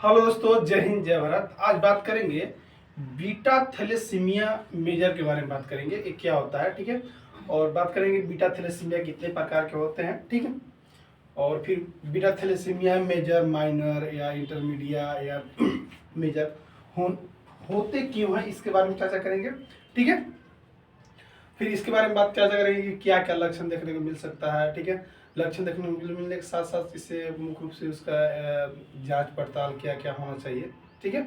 Hello दोस्तों, जय हिंद जय भारत। आज बात करेंगे बीटा थैलेसीमिया मेजर के बारे में बात करेंगे। ये क्या होता है, ठीक है। और बात करेंगे बीटा थैलेसीमिया कितने प्रकार के होते हैं, ठीक है। और फिर बीटा थैलेसीमिया मेजर, माइनर या इंटरमीडिया या मेजर होते क्यों हैं, इसके बारे में चर्चा करेंगे, ठीक है। फिर इसके बारे में बात चर्चा करेंगे कि क्या क्या लक्षण देखने को मिल सकता है, ठीक है। लक्षण देखने को मिलने के साथ साथ इससे मुख्य रूप से उसका जांच पड़ताल क्या क्या होना चाहिए, ठीक है।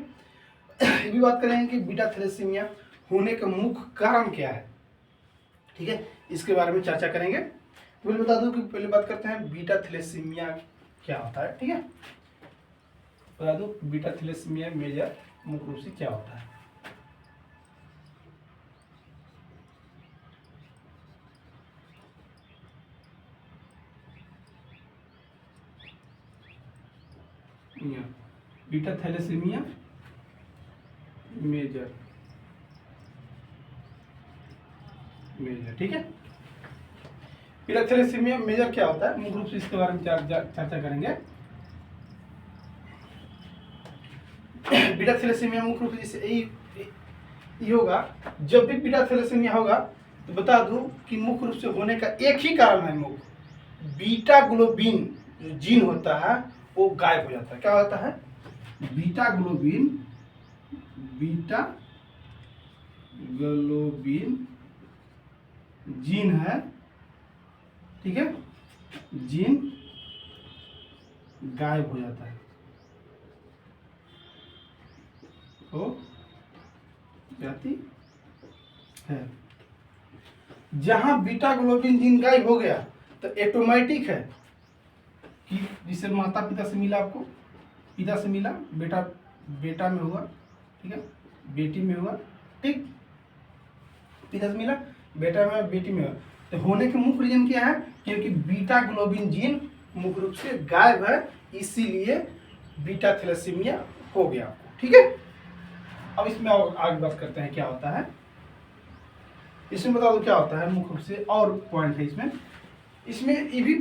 ये भी बात करेंगे कि बीटा थैलेसीमिया होने का मुख्य कारण क्या है, ठीक है। इसके बारे में चर्चा करेंगे। तो पहले बता दूं कि पहले बात करते हैं बीटा थैलेसीमिया क्या होता है, ठीक है। बता दूं बीटा थैलेसीमिया मेजर मुख्य रूप से क्या होता है। बीटा थैलेसीमिया मेजर, ठीक है। बीटा थैलेसीमिया मेजर क्या होता है, मुख्य रूप से इसके बारे में चर्चा करेंगे। बीटा थैलेसीमिया मुख्य रूप से यही होगा। जब भी बीटा थैलेसीमिया होगा तो बता दूं कि मुख्य रूप से होने का एक ही कारण है, मुख्य बीटा ग्लोबिन जो जीन होता है वो गायब हो जाता है। क्या होता है? बीटा ग्लोबिन जीन है, ठीक है। जीन गायब हो जाता हो जाती है। जहां बीटा ग्लोबिन जीन गायब हो गया तो ऑटोमेटिक है कि जिसे माता पिता से मिला, आपको पिता से मिला, बेटा में हुआ, ठीक है, बेटी में हुआ, ठीक। पिता से मिला, बेटा में, बेटी में हुआ। तो होने के मुख्य रीजन क्या है? क्योंकि बीटा ग्लोबिन जीन मुख्य रूप से गायब है, इसीलिए बीटा थैलेसीमिया हो गया, ठीक है। अब इसमें और आगे बात करते हैं क्या होता है। इसमें बता दो क्या होता है मुख्य रूप से, और पॉइंट है इसमें ये भी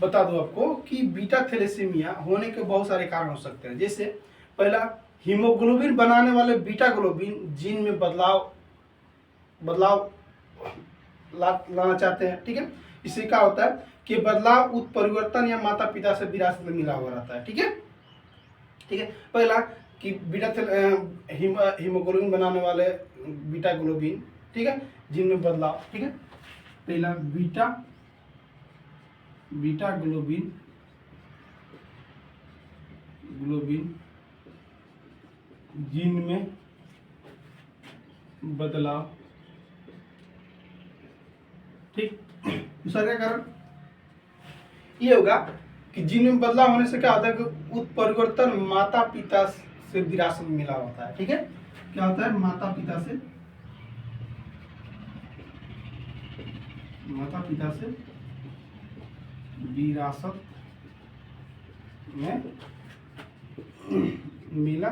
बता दूं आपको कि बीटा थैलेसीमिया होने के बहुत सारे कारण हो सकते हैं। जैसे पहला, हीमोग्लोबिन बनाने वाले बीटा ग्लोबिन जीन में बदलाव लाना चाहते हैं, ठीक है। इससे क्या होता है कि बदलाव उत्परिवर्तन या माता पिता से विरासत में मिला हुआ रहता है, ठीक है, ठीक है। पहला कि बीटा हीमोग्लोबिन बनाने वाले बीटा ग्लोबिन, ठीक है, जीन में बदलाव, ठीक है। पहला बीटा ग्लोबिन जीन में बदलाव, ठीक। दूसरा क्या कारण ये होगा कि जीन में बदलाव होने से क्या होता है कि उत्परिवर्तन माता पिता से विरासत में मिला होता है, ठीक है। क्या होता है? माता पिता से विरासत में मिला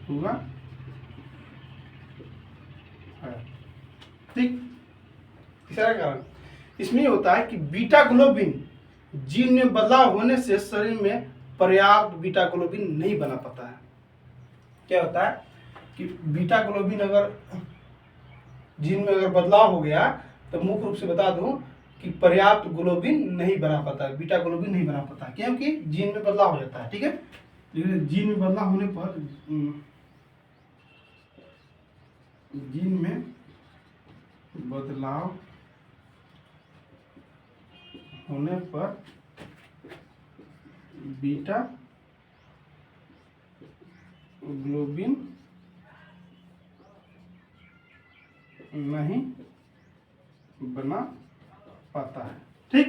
हुआ है, ठीक। तीसरा कारण इसमें होता है कि बीटा ग्लोबिन जीन में बदलाव होने से शरीर में पर्याप्त बीटा ग्लोबिन नहीं बना पाता है। क्या होता है कि बीटा ग्लोबिन अगर जीन में अगर बदलाव हो गया तो मुख्य रूप से बता दूं कि पर्याप्त ग्लोबिन नहीं बना पाता है, बीटा ग्लोबिन नहीं बना पाता, क्योंकि जीन में बदलाव हो जाता है, ठीक है। जीन में बदलाव होने पर बीटा ग्लोबिन नहीं बना पाता है, ठीक।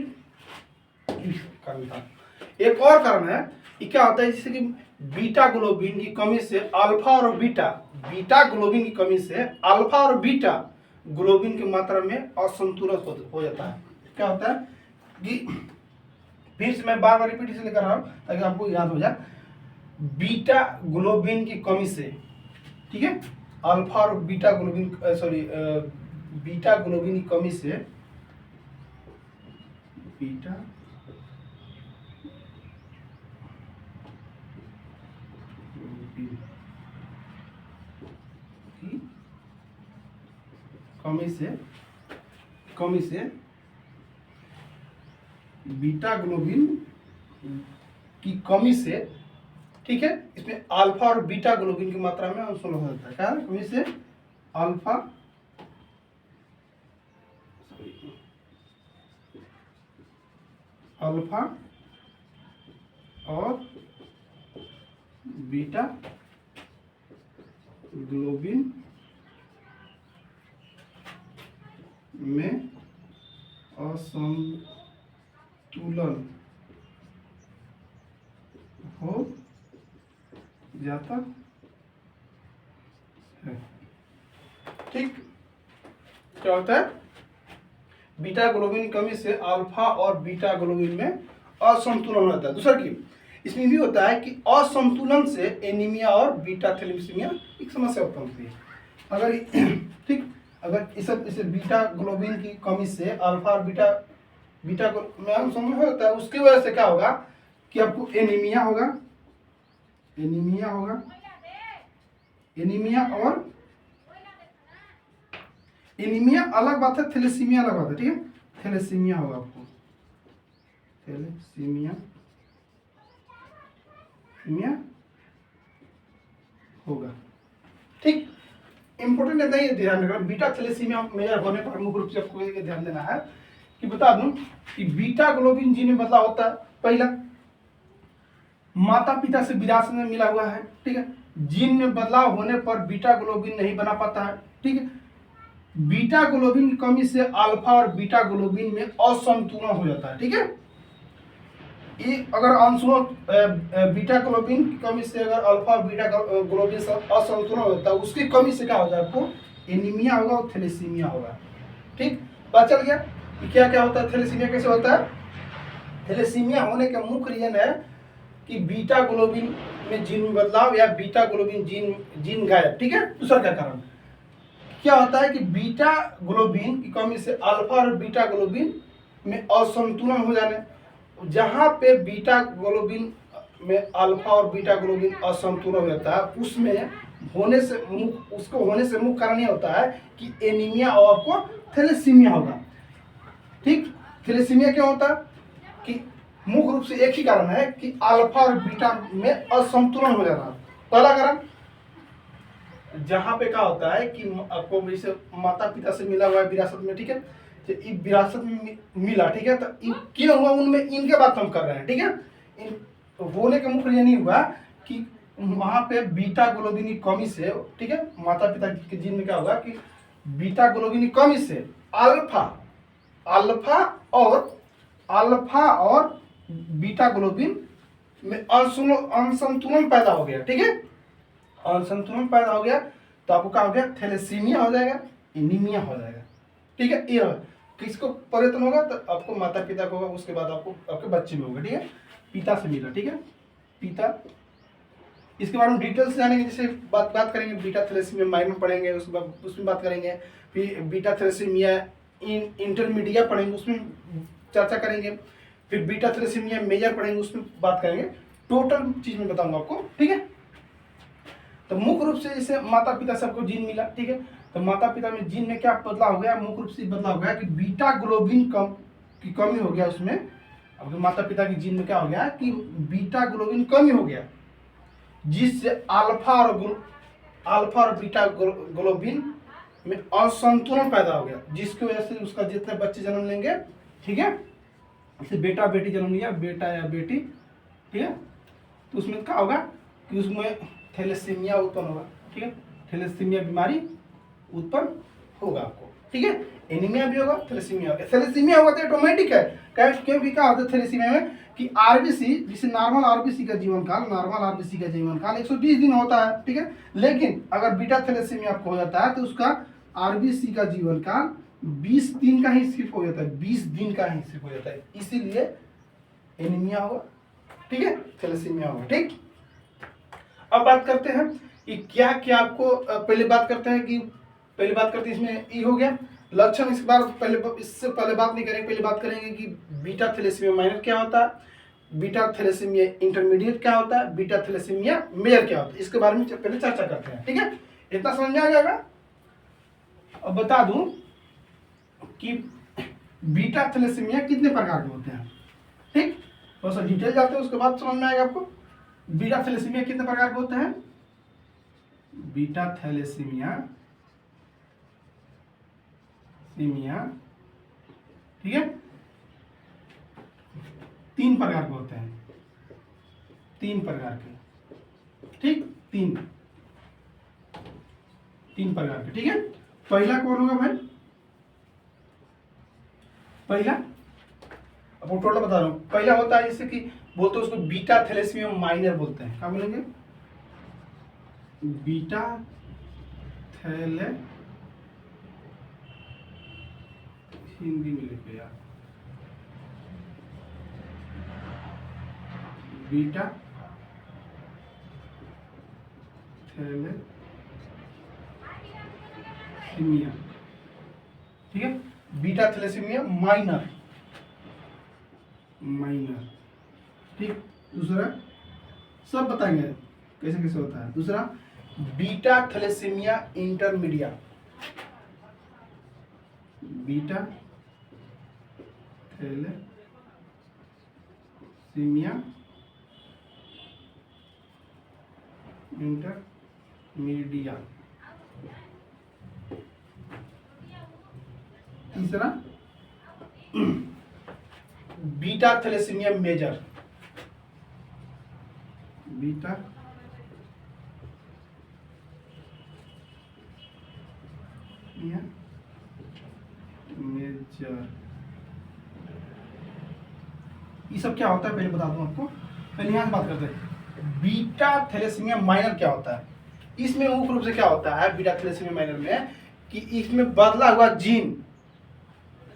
कारण था। एक और कारण है, ये क्या होता है, जैसे कि बीटा ग्लोबिन की कमी से अल्फा और बीटा ग्लोबिन की कमी से अल्फा और बीटा ग्लोबिन की मात्रा में असंतुलन हो जाता है। क्या होता है कि फिर से मैं बार बार रिपीट इसलिए कर रहा हूं ताकि आपको याद हो जाए। बीटा ग्लोबिन की कमी से, ठीक है, अल्फा और बीटा ग्लोबिन बीटा ग्लोबिन की कमी से बीटा कमी से बीटा ग्लोबिन की कमी से, ठीक है, इसमें अल्फा और बीटा ग्लोबिन की मात्रा में अंशुल हो जाता है। क्या कमी से अल्फा और बीटा ग्लोबिन में असंतुलन हो जाता है। ठीक, क्या होता है? बीटा ग्लोबिन की कमी से अल्फा और बीटा ग्लोबिन में असंतुलन होता है। दूसरा की इसमें भी होता है कि असंतुलन से एनीमिया और बीटा थैलेसीमिया एक समस्या उत्पन्न होती है। अगर ठीक, अगर इसे बीटा ग्लोबिन की कमी से अल्फा और बीटा में असंतुलन होता है, उसकी वजह से क्या होगा कि आपको एनीमिया होगा, एनीमिया और एनीमिया अलग बात है, थैलेसीमिया अलग बात है। ठीक है, थैलेसीमिया होगा आपको, थैलेसीमिया होगा। ठीक, इंपोर्टेंट है, नहीं ध्यान रखना। बीटा थैलेसीमिया मेजर होने पर मुख्य रूप से आपको ये ध्यान देना है कि बता दूं कि बीटा ग्लोबिन जीन में बदलाव होता है। पहला, माता पिता से विरासत में मिला हुआ है। ठीक है, जीन में बदलाव होने पर बीटा ग्लोबिन नहीं बना पाता है। ठीक है, बीटा ग्लोबिन की कमी से अल्फा और बीटा ग्लोबिन में असंतुलन हो जाता है। ठीक है, अगर बीटा ग्लोबिन की कमी से अगर अल्फा और बीटा ग्लोबिन से असंतुलन होता है, उसकी कमी से क्या हो जाए आपको एनीमिया होगा और थैलेसीमिया होगा। ठीक, पता चल गया कि क्या क्या होता है, थैलेसीमिया कैसे होता है। थैलेसीमिया होने का मुख्य रीजन है कि बीटा ग्लोबिन में जीन में बदलाव या बीटा ग्लोबिन जीन गायब। ठीक है, दूसरा क्या कारण क्या होता है कि बीटा ग्लोबिन की कमी से अल्फा और बीटा ग्लोबिन में असंतुलन हो जाने। जहां पे बीटा ग्लोबिन में अल्फा और बीटा ग्लोबिन असंतुलन हो जाता है, उसमें होने से मुख्य कारण यह होता है कि एनीमिया और आपको थैलेसीमिया होगा। ठीक, थैलेसीमिया क्या होता है कि मुख्य रूप से एक ही कारण है कि अल्फा और बीटा में असंतुलन हो जाना। पहला कारण, जहां पे क्या होता है कि आपको जैसे माता पिता से मिला हुआ है विरासत में। ठीक है, तो विरासत में मिला। ठीक है, तो क्यों हुआ उनमें, इनके बात हम कर रहे हैं। ठीक है, होने का मुख्य नहीं हुआ कि वहां पे बीटा ग्लोबिन की कमी से, ठीक है, माता पिता के जीन में क्या होगा कि बीटा ग्लोबिन की कमी से अल्फा और बीटा ग्लोबिन में असंतुलन पैदा हो गया। ठीक है, असंतुलन पैदा हो गया तो आपको क्या हो गया, थैलेसीमिया हो जाएगा, एनीमिया हो जाएगा। ठीक है, ये किसको परिवर्तन होगा तो आपको माता पिता को होगा, उसके बाद आपको आपके बच्चे में होगा। ठीक है, पिता से मिला। ठीक है, पिता, इसके बारे में डिटेल से जानेंगे, जैसे बात करेंगे बीटा थैलेसीमिया माइनर पढ़ेंगे, उसके बाद उसमें बात करेंगे। फिर बीटा थैलेसीमिया इंटरमीडिया पढ़ेंगे, उसमें चर्चा करेंगे। फिर बीटा थैलेसीमिया मेजर पढ़ेंगे, उसमें बात करेंगे। टोटल चीज में बताऊंगा आपको। ठीक है, तो मुख्य रूप से जैसे माता पिता से आपको जीन मिला। ठीक है, तो माता पिता में जीन में क्या बदलाव हो गया, मुख्य रूप से बदलाव हो गया कि बीटा ग्लोबिन की कमी हो गया। उसमें आपके माता पिता की जीन में क्या हो गया कि बीटा ग्लोबिन कमी हो गया, जिससे अल्फा और बीटा ग्लोबिन में असंतुलन पैदा हो गया, जिसकी वजह से उसका जितने बच्चे जन्म लेंगे, ठीक है, जैसे बेटा बेटी जन्म लिया, बेटा या बेटी, ठीक है, तो उसमें क्या होगा कि उसमें थैलेसीमिया उत्पन्न होगा। ठीक है, थैलेसीमिया बीमारी उत्पन्न होगा आपको। ठीक है, एनीमिया भी होगा, थैलेसीमिया होगा। थैलेसीमिया होगा तो ऑटोमेटिक है, क्योंकि क्या होता है थैलेसीमिया में कि आरबीसी, जिसे नॉर्मल आरबीसी का जीवन काल 120 दिन होता है। ठीक है, लेकिन अगर बीटा थैलेसीमिया आपको हो जाता है तो उसका आरबीसी का जीवन काल 20 दिन का ही सिर्फ हो जाता है, 20 दिन का ही सिर्फ हो जाता है, इसीलिए एनीमिया होगा। ठीक है, थैलेसीमिया होगा। ठीक, अब बात करते हैं कि क्या क्या आपको पहले बात करते हैं इसमें ई हो गया लक्षण। इसके बाद इससे पहले बात नहीं करेंगे, पहले बात करेंगे कि बीटा थैलेसीमिया माइनर क्या होता है, बीटा थैलेसीमिया इंटरमीडिएट क्या होता है, बीटा थैलेसीमिया मेजर क्या होता है, इसके बारे में पहले चर्चा करते हैं। ठीक है, इतना समझ में आ जाएगा। अब बता दूं कि बीटा थैलेसीमिया कितने प्रकार के होते हैं। ठीक, थोड़ा सा डिटेल जाते हैं उसके बाद समझ में आएगा आपको। बीटा थैलेसीमिया कितने प्रकार के होते हैं। बीटा थैलेसीमिया ठीक है, 3 प्रकार के होते हैं, 3 प्रकार के। ठीक, 3 प्रकार के। ठीक है, पहला कौन होगा भाई। पहला अब टोटल बता रहा हूं। पहला होता है जैसे कि बोलते हैं उसको बीटा थैलेसीमिया माइनर बोलते हैं। क्या बोलेंगे, बीटा थैले, हिंदी में लिखे यार, बीटा थैलेसीमिया। ठीक है, बीटा थैलेसीमिया माइनर। ठीक, दूसरा सब बताएंगे कैसे कैसे होता है। दूसरा beta thalassemia intermedia, beta thalassemia intermedia. तीसरा beta thalassemia major, beta major. ये सब क्या होता है पहले बता दूं आपको। पहले यहाँ से बात करते हैं बीटा थैलेसीमिया माइनर क्या होता है। इसमें मुख्य रूप से क्या होता है बीटा थैलेसीमिया माइनर में कि इसमें बदला हुआ जीन,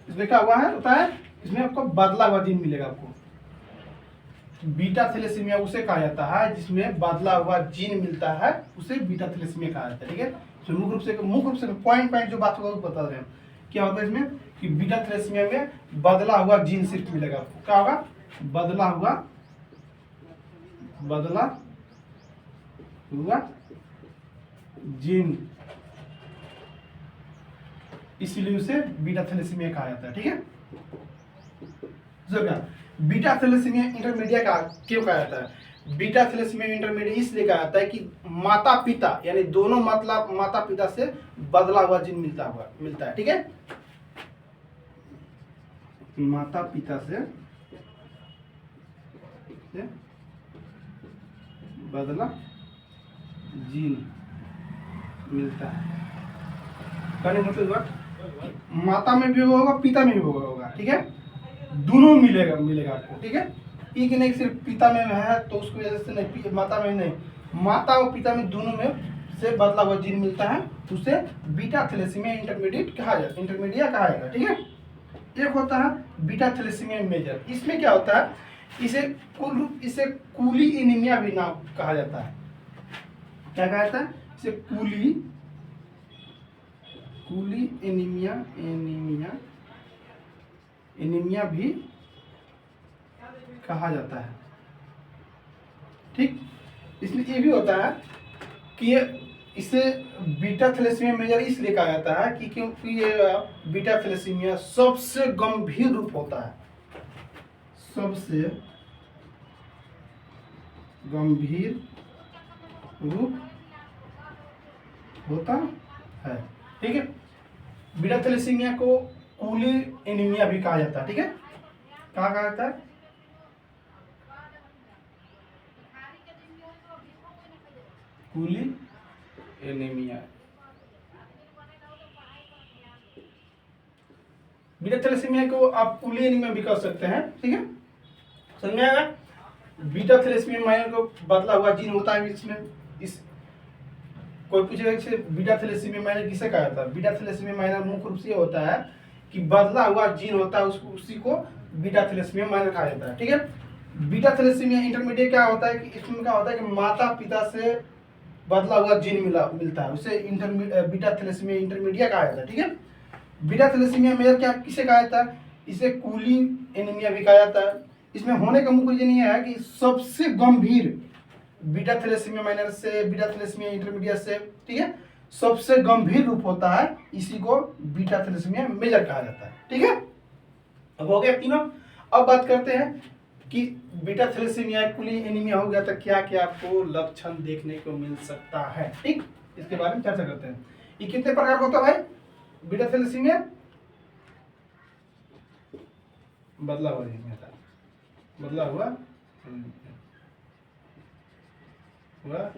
इसमें क्या हुआ है होता है, इसमें आपको बदला हुआ जीन मिलेगा आपको। बीटा थैलेसीमिया उसे कहा जाता है जिसमें बदला हुआ जीन मिलता है, उसे बीटा थैलेसीमिया कहा जाता है। ठीक है, तो मुख्य रूप से पॉइंट जो बात होगा वो बता रहे हैं। क्या होता है इसमें कि बीटा थैलेसीमिया में बदला हुआ जीन सिर्फ मिलेगा आपको। क्या होगा, बदला हुआ जीन, इसीलिए उसे बीटा थैलेसीमिया कहा जाता है। ठीक है, बीटा थैलेसीमिया इंटरमीडिया का क्यों कहा जाता है। बीटा थैलेसीमिया इंटरमीडिया इसलिए कहा जाता है कि माता पिता यानी दोनों मतलब माता पिता से बदला हुआ जीन मिलता है। ठीक है, माता पिता से बदला जीन मिलता है। कहने मतलब माता में भी होगा पिता में भी होगा। ठीक है, दोनों मिलेगा आपको। ठीक है, एक नहीं सिर्फ पिता में है तो उसको वजह से नहीं, माता में नहीं, माता और पिता में दोनों में से बदला हुआ जीन मिलता है, उसे बीटा थैलेसीमिया इंटरमीडिया कहा जाएगा। ठीक है, एक होता है बीटा थैलेसीमिया मेजर। इसमें क्या होता है, इसे कूली एनीमिया भी नाम कहा जाता है। क्या कहा जाता है, इसे कूली एनीमिया भी कहा जाता है। ठीक, इसमें ये भी होता है कि इसे बीटा थैलेसीमिया मेजर इसलिए कहा जाता है कि क्योंकि ये बीटा थैलेसीमिया सबसे गंभीर रूप होता है, सबसे गंभीर रूप होता है। ठीक है, बीटा थैलेसीमिया को कूली एनीमिया भी कहा जाता है। ठीक है, कहा जाता है, कूली एनीमिया। बीटा थैलेसीमिया को आप कूली एनीमिया भी कह सकते हैं। ठीक है, समझ में आएगा। बीटा थैलेसीमिया माइनर को बदला हुआ जीन होता है इसमें। इस कोई पूछेगा कि बीटा थैलेसीमिया माइनर किसे कहा जाता है। बीटा थैलेसीमिया माइनर मुख्य रूप से होता है कि बदला हुआ जीन होता है, उसी को बीटा थैलेसीमिया माइनर कहा जाता है। ठीक है, बीटा थैलेसीमिया इंटरमीडिएट क्या होता है कि इसमें क्या होता है कि माता पिता से बदला हुआ जीन मिलता है, उसे बीटा थैलेसीमिया इंटरमीडिएट कहा जाता है। ठीक है, बीटा थैलेसीमिया मेजर क्या किसे कहा जाता है, इसे कूली एनीमिया भी कहा जाता है। इसमें होने का मुख्य रीजन यह है कि सबसे गंभीर बीटा थैलेसीमिया माइनर से बीटा थैलेसीमिया इंटरमीडिएट से, ठीक है, सबसे गंभीर रूप होता है, इसी को बीटा थैलेसीमिया मेजर कहा जाता है। ठीक है, अब हो गया तीनों। अब बात करते हैं कि बीटा थैलेसीमिया कुली एनीमिया हो गया तो क्या क्या आपको लक्षण देखने को मिल सकता है। ठीक, इसके बारे में चर्चा करते हैं। ये कितने प्रकार का होता है भाई बीटा थैलेसीमिया? बदला हुआ एनीमिया था, बदला हुआ हुआ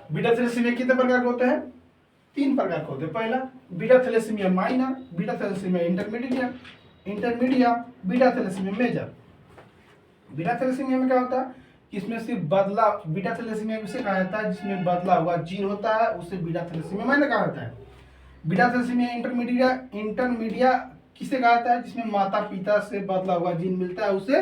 बीटा थैलेसीमिया कितने प्रकार के होते हैं? 3 प्रकार के होते हैं। पहला beta thalassemia minor, beta thalassemia intermediate, beta thalassemia major. Beta thalassemia में क्या होता है कि इसमें सिर्फ बदला, बीटा थैलेसीमिया उसे कहा जाता है जिसमें बदला हुआ जीन होता है, उसे बीटा थैलेसीमिया माइनर कहा जाता है। बीटा थैलेसीमिया इंटरमीडिएट किसे कहा जाता है? जिसमें माता पिता से बदला हुआ जीन मिलता है, उसे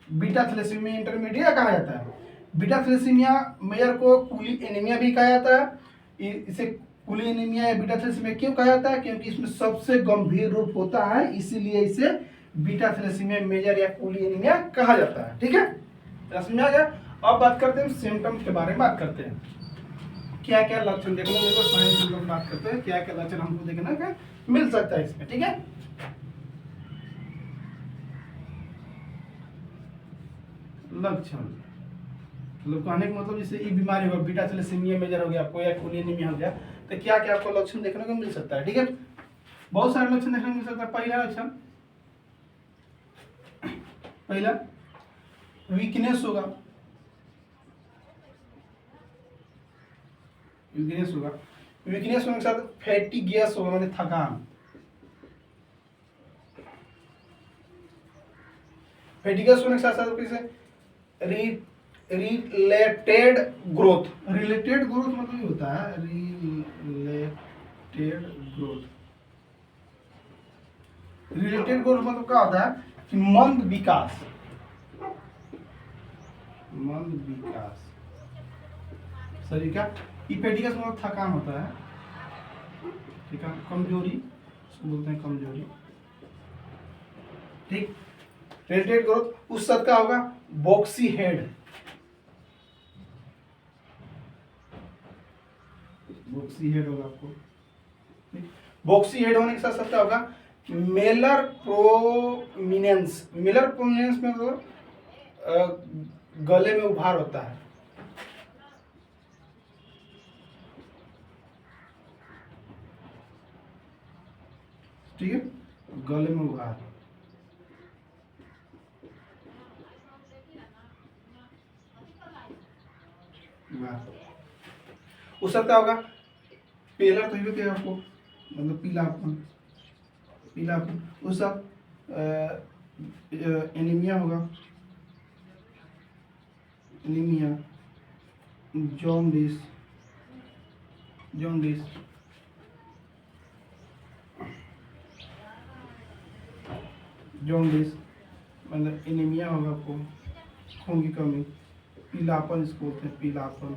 बीटा थैलेसीमिया इंटरमीडिएट कहा जाता है। बीटा थैलेसीमिया मेजर को कुली एनीमिया भी कहा जाता है। इसे कुली एनीमिया या बीटा थैलेसीमिया क्यों कहा जाता है? क्योंकि इसमें सबसे गंभीर रूप होता है, इसीलिए इसे बीटा थैलेसीमिया मेजर या कुली एनीमिया कहा जाता है। ठीक है, समझ में आ गया। अब बात करते हैं सिम्टम के बारे में, बात करते हैं क्या क्या लक्षण देखने को मिलता है। साइंस सिम्टम बात करते हैं क्या क्या लक्षण हमको देखने का मिल सकता है इसमें। ठीक है, लक्षण मतलब कहने का मतलब जैसे ये बीमारी होगा, बीटा थैलेसीमिया मेजर हो गया आपको या कुली एनीमिया हो गया, तो क्या क्या आपको लक्षण देखने को मिल सकता है। ठीक है, बहुत सारे लक्षण देखने को मिल सकता है। पहला लक्षण, पहला वीकनेस होगा, वीकनेस होगा। वीकनेस होने के साथ फैटी गैस होगा, मतलब थकान। फैटी गैस होने के साथ साथ कैसे रिलेटेड ग्रोथ। रिलेटेड ग्रोथ मतलब ये होता है, रिलेटेड ग्रोथ। रिलेटेड ग्रोथ मतलब क्या होता है कि मंद विकास, मंद विकास शरीर का। इपेटिकस मतलब थकान होता है, ठीक है, कमजोरी, इसको बोलते हैं कमजोरी। ठीक, रिलेटेड ग्रोथ। उस शब्द का होगा बॉक्सी हेड, बॉक्सी हेड होगा आपको। बॉक्सी हेड होने के साथ साथ क्या होगा मेलर प्रोमिनेंस। मेलर प्रोमिनेंस में मतलब गले में उभार होता है। ठीक है, गले में उभार। उस क्या होगा पेलर, तो ये क्या आपको मतलब पीलापन, पीलापन। उस एनीमिया होगा, एनीमिया, जॉन्डिस, जॉन्डिस, जॉन्डिस मतलब एनीमिया होगा आपको, खून की कमी। पीलापन इसको बोलते हैं, पीलापन,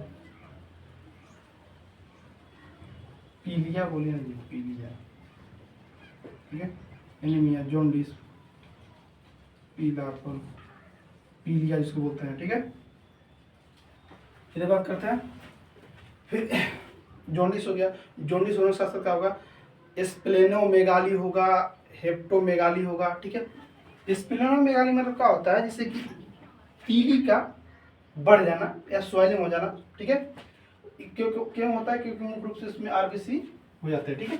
पीलिया बोलिए ना जी, पीलिया। ठीक है, एनीमिया, जॉन्डिस, पीलापन, पीलिया जिसको बोलते हैं। ठीक है, इधर बात करते हैं। फिर जॉन्डिस हो गया। जॉन्डिस होने के साथ साथ क्या होगा स्प्लेनोमेगाली होगा, हेप्टोमेगाली होगा। ठीक है, स्प्लेनोमेगाली मतलब क्या होता है जैसे कि पीली का बढ़ जाना या स्वेलिंग हो जाना। ठीक है, क्यों क्यों होता है? क्योंकि मुख्य रूप से इसमें आरबीसी हो जाते हैं। ठीक है,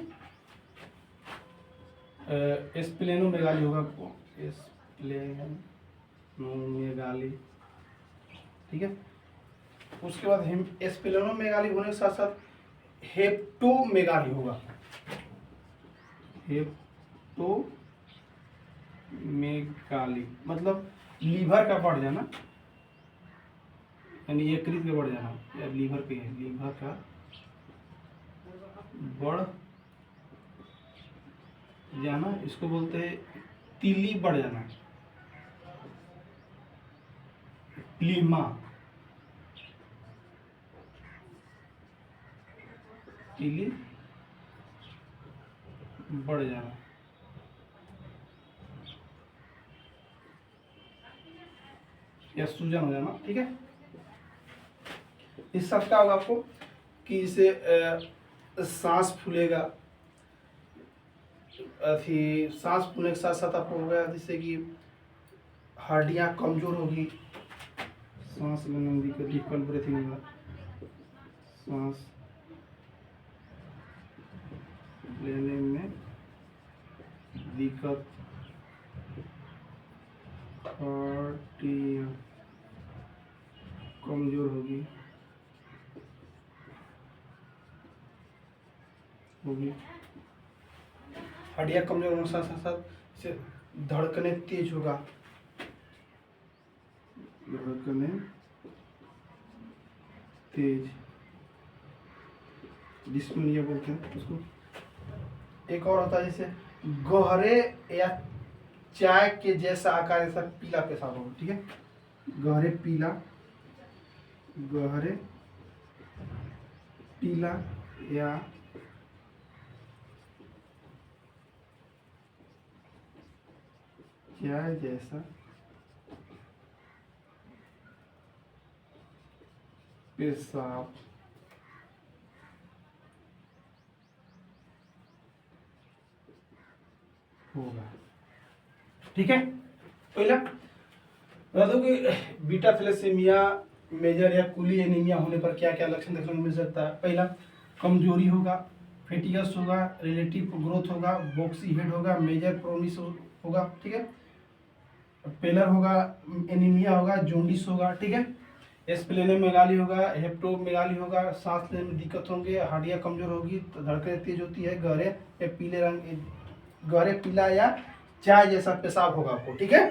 स्प्लेनोमेगाली होगा आपको, स्प्लेनोमेगाली। ठीक है, उसके बाद स्प्लेनोमेगाली होने के साथ साथ हेप्टोमेगाली होगा, हेप्टोमेगाली मतलब लीवर का बढ़ जाना, यानी यकृत का बढ़ जाना, या लीवर पे है, लीवर का बढ़ जाना, इसको बोलते हैं तीली बढ़ जाना, प्लीमा, तीली बढ़ जाना। या सूजन हो जाना, ठीक है। इस साथ क्या होगा आपको कि इसे सांस फूलेगा, अथी सांस फूलने के साथ साथ आपको हो गया जिससे कि हड्डियाँ कमजोर होगी, सांस लेने में दिक्कत, डिफिकल्ट ब्रीथिंग होगा, सांस लेने में दिक्कत, हड्डियाँ कमजोर होगी हड्डियाँ कमजोर होने के साथ साथ से धड़कने तेज होगा, धड़कने तेज, डिस्पनिया बोलते हैं उसको। एक और होता है जैसे गहरे या चाय के जैसा आकार, जैसा पीला पेशाब होगा, ठीक है। गहरे पीला या चाय जैसा पेशाब होगा, ठीक है। पहला बता दो कि बीटा थैलेसीमिया मेजर या कुली एनीमिया होने पर क्या क्या लक्षण देखने को मिल सकता है। पहला, कमजोरी होगा, फेटिगस होगा, रिलेटिव ग्रोथ होगा, बॉक्सी हेड होगा, मेजर प्रोमिस होगा, ठीक है। पेलर होगा, एनीमिया होगा, जोंडिस होगा, ठीक है। स्प्लेनोमेगाली होगा, हेप्टोमेगाली होगा, सांस लेने में दिक्कत होंगे, हड्डियाँ कमजोर होगी, तो धड़कन तेज होती है, गहरे पीला या चाय जैसा पेशाब होगा आपको, ठीक है।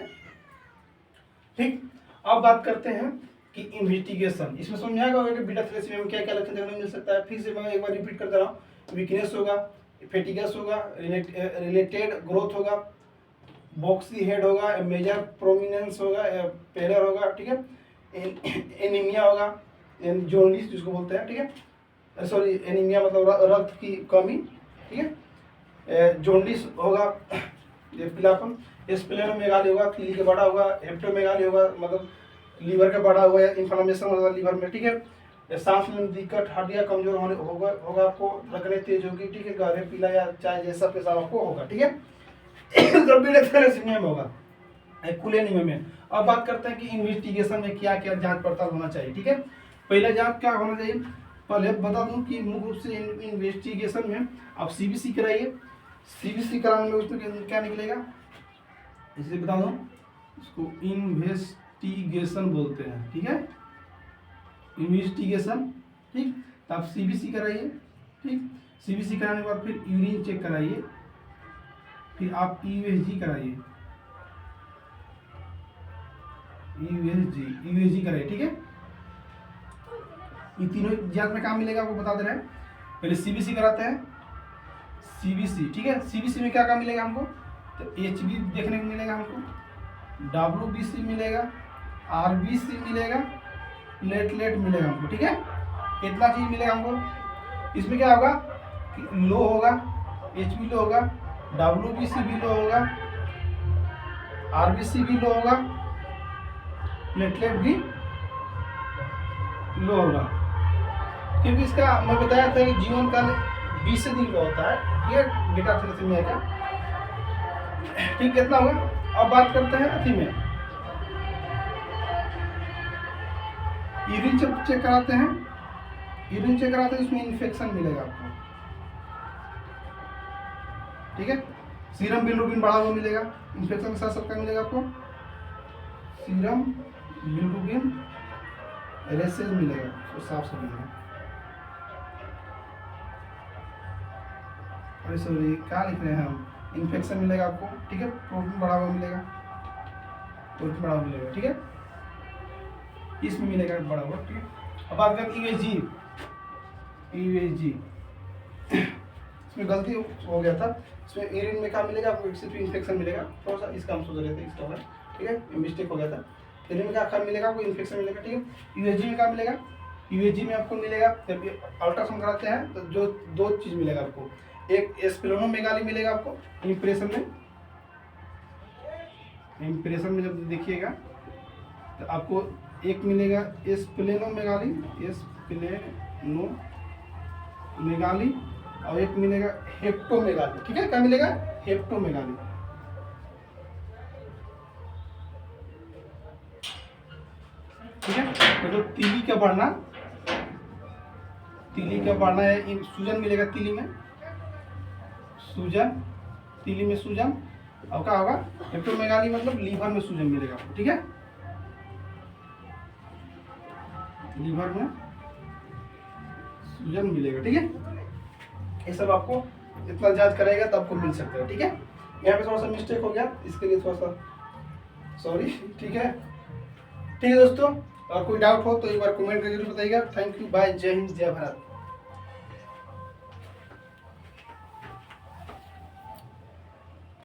ठीक, अब बात करते हैं कि इन्वेस्टिगेशन। इसमें समझ में आएगा कि बीटा थैलेसीमिया में क्या क्या लक्षण देखने को मिल सकता है। फिर से मैं एक बार रिपीट कर दे रहा हूँ। वीकनेस होगा, फेटिगस होगा, रिलेटेड ग्रोथ होगा, बॉक्सी हेड होगा, मेजर प्रोमिनेंस होगा, पेलर होगा, ठीक है। एनीमिया होगा, जॉन्डिस जिसको बोलते हैं, ठीक है। सॉरी, एनीमिया मतलब रक्त की कमी, ठीक है। जॉन्डिस होगा, ये पीलापन। स्प्लेनोमेगाली होगा, किडनी के बड़ा होगा। हेप्टोमेगाली होगा, मतलब लीवर का बड़ा हुआ है, इन्फ्लेमेशन होगा लीवर में, ठीक है। सांस में दिक्कत, हड्डियाँ कमजोर होगा आपको, धड़कनें तेज होगी, ठीक है। गहरे पीला या चाय जैसा पेशाब आपको होगा, ठीक है। तो बीटा थैलेसीमिया में होगा, कुलेनिया में। अब बात करते हैं कि इन्वेस्टिगेशन में क्या क्या जांच पड़ताल होना चाहिए, ठीक है। पहला जांच क्या होना चाहिए, पहले बता दूं कि मुख्य रूप से इन्वेस्टिगेशन में आप सीबीसी कराइए। सीबीसी कराने में उसमें क्या निकलेगा, इसलिए बता दूं, इसको इन्वेस्टिगेशन बोलते हैं, ठीक है। इन्वेस्टिगेशन, ठीक। तो आप सीबीसी कराइए, ठीक। सीबीसी कराने के बाद फिर यूरिन चेक कराइए, फिर आप यूएसजी कराइए, यूएसजी कराइए, ठीक है। ये तीनों जांच में काम मिलेगा आपको, बता दे रहे हैं। पहले सीबीसी कराते हैं, सीबीसी, ठीक है। सीबीसी में क्या काम मिलेगा हमको, तो एचबी देखने को मिलेगा हमको, डब्ल्यूबीसी मिलेगा, आरबीसी मिलेगा, प्लेटलेट मिलेगा हमको, ठीक है। इतना चीज मिलेगा हमको। इसमें क्या होगा कि लो होगा, एचबी लो होगा, डब्ल्यूबीसी भी लो होगा, आरबीसी भी लो होगा, प्लेटलेट भी लो होगा, क्योंकि इसका मैं बताया था कि जीवन काल 20 दिन का होता है, ये बीटा थैलेसीमिया का, ठीक। कितना होगा। अब बात करते हैं अथी में, यूरिन चेक कराते हैं। यूरिन चेक कराते हैं, इसमें इन्फेक्शन मिलेगा आपको, ठीक है। सीरम बिलिरुबिन बढ़ा हुआ मिलेगा, इन्फेक्शन के साथ साथ क्या मिलेगा आपको, सीरम बिलिरुबिन रेसेस मिलेगा, तो साफ से मिलेगा। अरे सॉरी, क्या लिख रहे हैं हम, इन्फेक्शन मिलेगा आपको, ठीक है। प्रोटीन बढ़ा हुआ मिलेगा, प्रोटीन बढ़ा हुआ मिलेगा, ठीक है। इसमें मिलेगा बढ़ा हुआ, ठीक है। अब बात करें यूएसजी, यूएसजी इसमें गलती हो गया था, इसमें यूरिन में क्या मिलेगा आपको, सिर्फ इन्फेक्शन मिलेगा, थोड़ा सा इसका हम सोच रहे थे, इसका होगा, ठीक है, मिस्टेक हो गया था। यूरिन में क्या मिलेगा आपको, इन्फेक्शन मिलेगा, ठीक है। यूएसजी में क्या मिलेगा, यूएसजी में आपको मिलेगा, जब अल्ट्रासाउंड कराते हैं तो जो दो चीज़ मिलेगा आपको, एक स्प्लेनोमेगाली मिलेगा आपको इम्प्रेशन में, जब देखिएगा तो आपको एक मिलेगा स्प्लेनोमेगाली और एक मिलेगा हेप्टोमेगाली। ठीक है, क्या मिलेगा? हेप्टोमेगाली। ठीक है, मतलब तीली का बढ़ना है, सूजन मिलेगा तीली में, सूजन, तीली में सूजन, और क्या होगा? हेप्टोमेगाली मतलब लीवर में सूजन मिलेगा। ठीक है, लीवर में सूजन मिलेगा। ठीक है, ये सब आपको इतना जांच कराएगा तब आपको मिल सकता है। ठीक है, यहाँ पे थोड़ा सा मिस्टेक हो गया, इसके लिए थोड़ा सा सॉरी। ठीक है दोस्तों, और कोई डाउट हो तो एक बार कमेंट करके जरूर बताइएगा। थैंक यू, बाय, जय हिंद, जय भारत।